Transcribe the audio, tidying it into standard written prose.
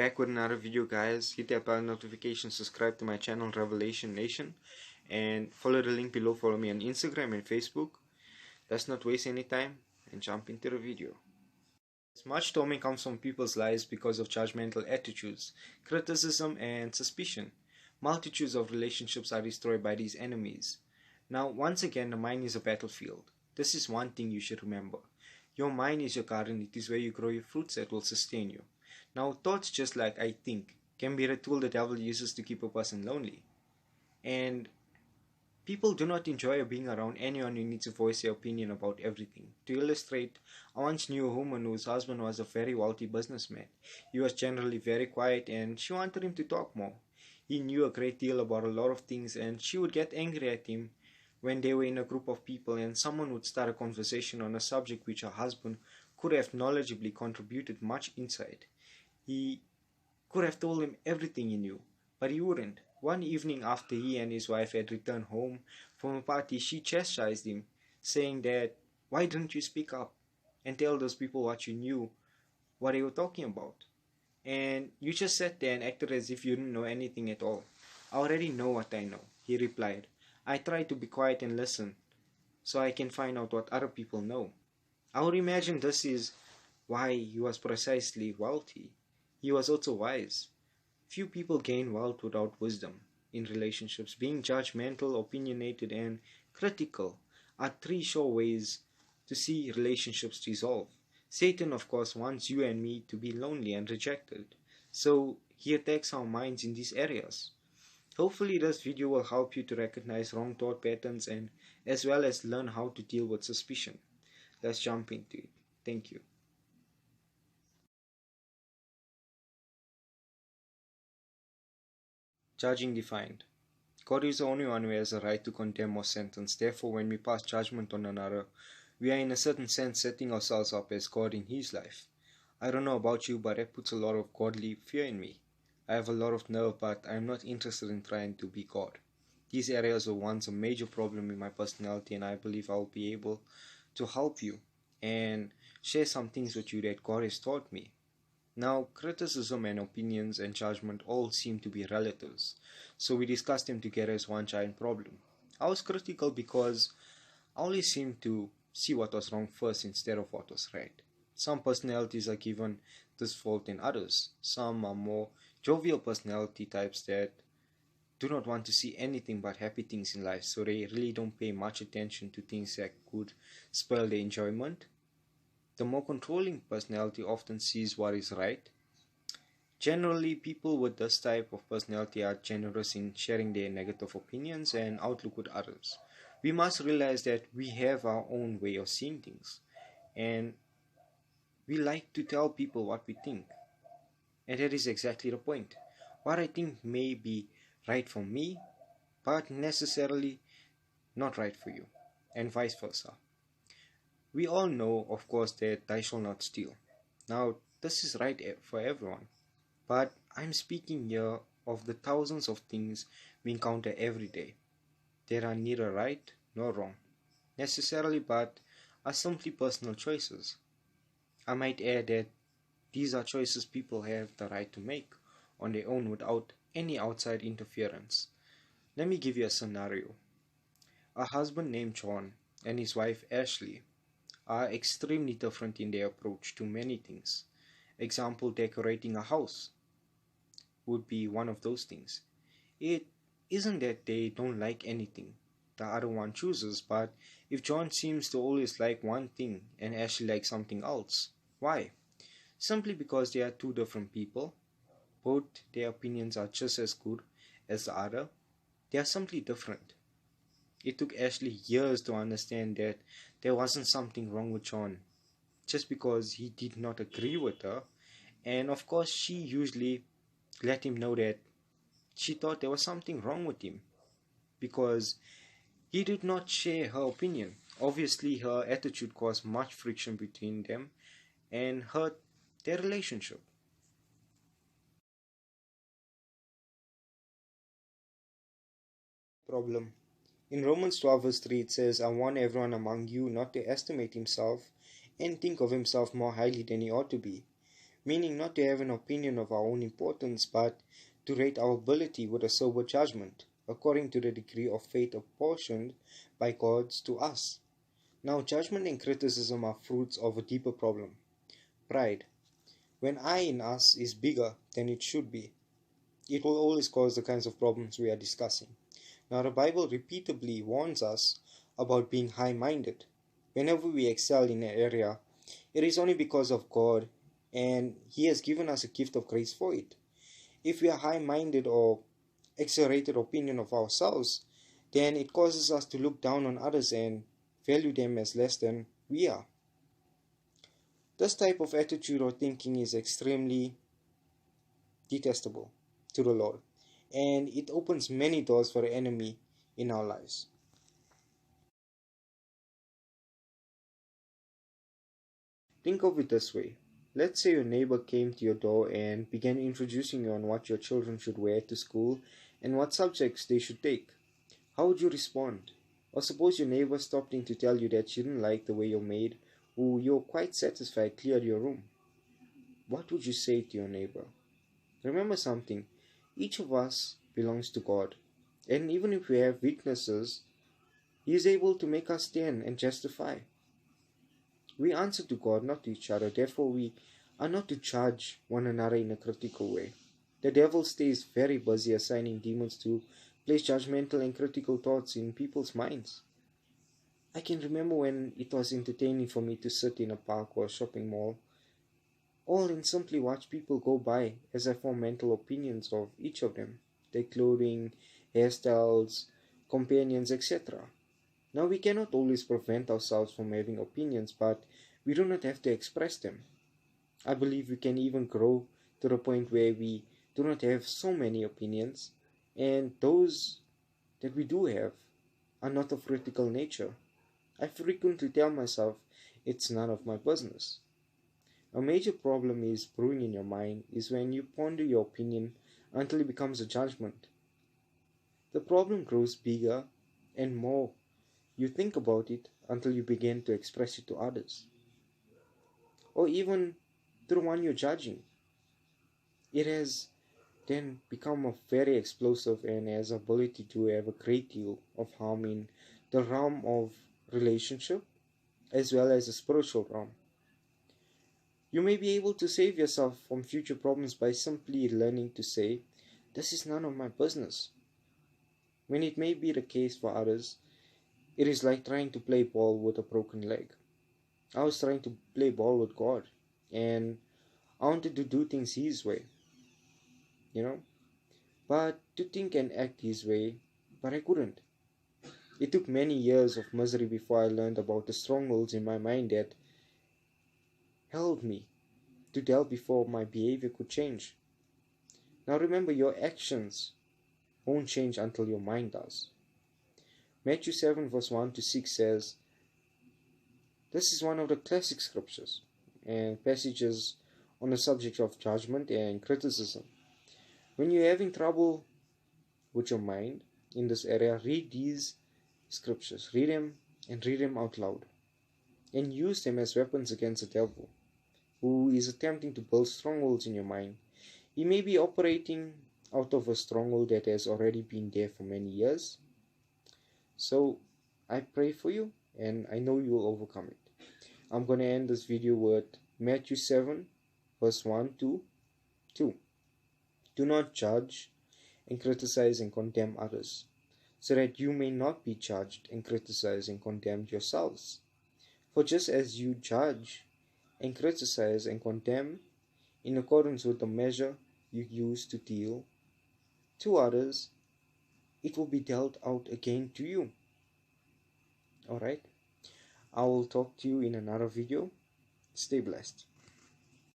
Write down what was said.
back with another video, guys. Hit that bell notification, subscribe to my channel Revelation Nation, and follow the link below. Follow me on Instagram and Facebook. Let's not waste any time and jump into the video. Much torment comes from people's lives because of judgmental attitudes, criticism, and suspicion. Multitudes of relationships are destroyed by these enemies. Now, once again, the mind is a battlefield. This is one thing you should remember. Your mind is your garden. It is where you grow your fruits that will sustain you. Now, thoughts just like I think can be the tool the devil uses to keep a person lonely. And people do not enjoy being around anyone who needs to voice their opinion about everything. To illustrate, I once knew a woman whose husband was a very wealthy businessman. He was generally very quiet and she wanted him to talk more. He knew a great deal about a lot of things and she would get angry at him when they were in a group of people and someone would start a conversation on a subject which her husband could have knowledgeably contributed much insight. He could have told him everything he knew, but he wouldn't. One evening after he and his wife had returned home from a party, she chastised him, saying that, "Why didn't you speak up and tell those people what you knew, what they were talking about? And you just sat there and acted as if you didn't know anything at all." "I already know what I know," he replied. "I try to be quiet and listen so I can find out what other people know." I would imagine this is why he was precisely wealthy. He was also wise. Few people gain wealth without wisdom. In relationships, being judgmental, opinionated, and critical are three sure ways to see relationships dissolve. Satan, of course, wants you and me to be lonely and rejected, so he attacks our minds in these areas. Hopefully this video will help you to recognize wrong thought patterns and as well as learn how to deal with suspicion. Let's jump into it. Thank you. Judging defined. God is the only one who has a right to condemn or sentence. Therefore, when we pass judgment on another, we are in a certain sense setting ourselves up as God in his life. I don't know about you, but that puts a lot of godly fear in me. I have a lot of nerve, but I am not interested in trying to be God. These areas were once a major problem in my personality, and I believe I will be able to help you and share some things with you that God has taught me. Now, criticism and opinions and judgment all seem to be relatives, so we discussed them together as one giant problem. I was critical because I always seemed to see what was wrong first instead of what was right. Some personalities are given this fault than others. Some are more jovial personality types that do not want to see anything but happy things in life, so they really don't pay much attention to things that could spoil their enjoyment. The more controlling personality often sees what is right. Generally, people with this type of personality are generous in sharing their negative opinions and outlook with others. We must realize that we have our own way of seeing things, and we like to tell people what we think. And that is exactly the point. What I think may be right for me, but necessarily not right for you, and vice versa. We all know, of course, that "thou shalt not steal." Now, this is right for everyone, but I'm speaking here of the thousands of things we encounter every day. There are neither right nor wrong, necessarily, but are simply personal choices. I might add that these are choices people have the right to make on their own without any outside interference. Let me give you a scenario. A husband named John and his wife Ashley are extremely different in their approach to many things. Example, decorating a house would be one of those things. It isn't that they don't like anything the other one chooses, but if John seems to always like one thing and Ashley likes something else, why? Simply because they are two different people. Both their opinions are just as good as the other. They are simply different. It took Ashley years to understand that there wasn't something wrong with John just because he did not agree with her, and of course she usually let him know that she thought there was something wrong with him because he did not share her opinion. Obviously her attitude caused much friction between them and hurt their relationship. Problem. In Romans 12 verse 3 it says, "I want everyone among you not to estimate himself and think of himself more highly than he ought to be." meaning not to have an opinion of our own importance, but to rate our ability with a sober judgment, according to the degree of faith apportioned by God to us. Now, judgment and criticism are fruits of a deeper problem: pride. When I in us is bigger than it should be, it will always cause the kinds of problems we are discussing. Now, the Bible repeatedly warns us about being high minded. Whenever we excel in an area, it is only because of God, and He has given us a gift of grace for it. If we are high minded or exaggerated opinion of ourselves, then it causes us to look down on others and value them as less than we are. This type of attitude or thinking is extremely detestable to the Lord, and it opens many doors for the enemy in our lives. Think of it this way. Let's say your neighbor came to your door and began introducing you on what your children should wear to school and what subjects they should take. How would you respond? Or suppose your neighbor stopped in to tell you that she didn't like the way your maid, who you're quite satisfied, cleared your room. What would you say to your neighbor? Remember something, each of us belongs to God, and even if we have weaknesses, He is able to make us stand and justify. We answer to God, not to each other. Therefore, we are not to judge one another in a critical way. The devil stays very busy assigning demons to place judgmental and critical thoughts in people's minds. I can remember when it was entertaining for me to sit in a park or a shopping mall, all and simply watch people go by as I form mental opinions of each of them, their clothing, hairstyles, companions, etc. Now, we cannot always prevent ourselves from having opinions, but we do not have to express them. I believe we can even grow to the point where we do not have so many opinions, and those that we do have are not of critical nature. I frequently tell myself it's none of my business. A major problem is brewing in your mind is when you ponder your opinion until it becomes a judgment. The problem grows bigger and more you think about it until you begin to express it to others, or even to the one you're judging. It has then become a very explosive and has ability to have a great deal of harm in the realm of relationship as well as the spiritual realm. You may be able to save yourself from future problems by simply learning to say, "This is none of my business." When it may be the case for others, it is like trying to play ball with a broken leg. I was trying to play ball with God, and I wanted to do things His way, you know, but to think and act His way, but I couldn't. It took many years of misery before I learned about the strongholds in my mind that held me to doubt before my behavior could change. Now remember, your actions won't change until your mind does. Matthew 7 verse 1 to 6 says, this is one of the classic scriptures and passages on the subject of judgment and criticism. When you're having trouble with your mind in this area, read these scriptures. Read them and read them out loud. And use them as weapons against the devil, who is attempting to build strongholds in your mind. He may be operating out of a stronghold that has already been there for many years. So I pray for you, and I know you will overcome it. I'm going to end this video with Matthew 7 verse 1 to 2. Do not judge and criticize and condemn others, so that you may not be judged and criticized and condemned yourselves. For just as you judge and criticize and condemn in accordance with the measure you use to deal to others, it will be dealt out again to you. Alright? I will talk to you in another video. Stay blessed.